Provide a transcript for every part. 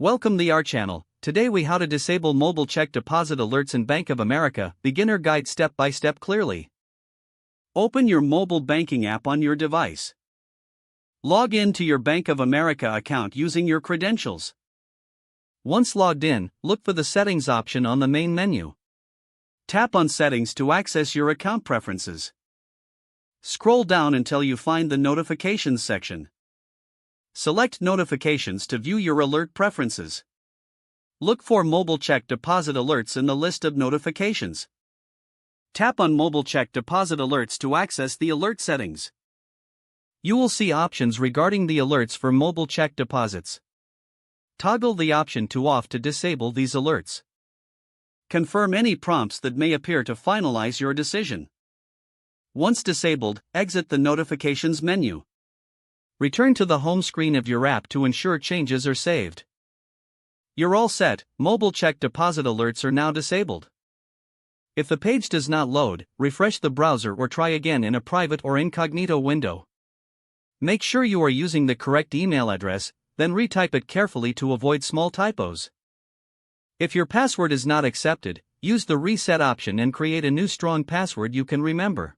Welcome to our channel. Today we how to disable mobile check deposit alerts in Bank of America, beginner guide step by step clearly. Open your mobile banking app on your device. Log in to your Bank of America account using your credentials. Once logged in, look for the settings option on the main menu. Tap on settings to access your account preferences. Scroll down until you find the notifications section. Select notifications to view your alert preferences. Look for mobile check deposit alerts in the list of notifications. Tap on mobile check deposit alerts to access the alert settings. You will see options regarding the alerts for mobile check deposits. Toggle the option to off to disable these alerts. Confirm any prompts that may appear to finalize your decision. Once disabled, exit the notifications menu. Return to the home screen of your app to ensure changes are saved. You're all set. Mobile check deposit alerts are now disabled. If the page does not load, refresh the browser or try again in a private or incognito window. Make sure you are using the correct email address, then retype it carefully to avoid small typos. If your password is not accepted, use the reset option and create a new strong password you can remember.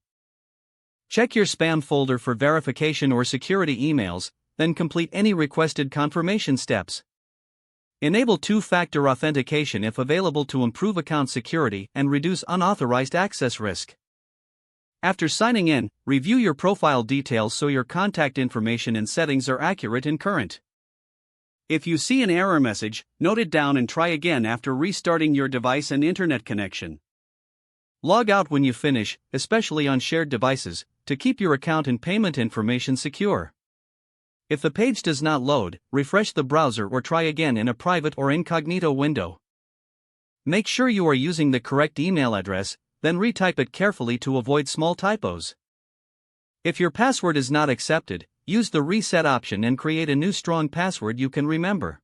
Check your spam folder for verification or security emails, then complete any requested confirmation steps. Enable two-factor authentication if available to improve account security and reduce unauthorized access risk. After signing in, review your profile details so your contact information and settings are accurate and current. If you see an error message, note it down and try again after restarting your device and internet connection. Log out when you finish, especially on shared devices, to keep your account and payment information secure. If the page does not load, refresh the browser or try again in a private or incognito window. Make sure you are using the correct email address, then retype it carefully to avoid small typos. If your password is not accepted, use the reset option and create a new strong password you can remember.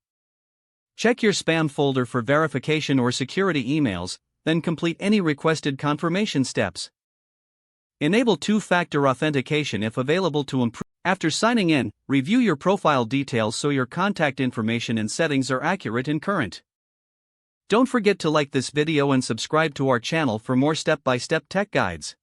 Check your spam folder for verification or security emails, then complete any requested confirmation steps. Enable two-factor authentication if available to improve. After signing in, review your profile details so your contact information and settings are accurate and current. Don't forget to like this video and subscribe to our channel for more step-by-step tech guides.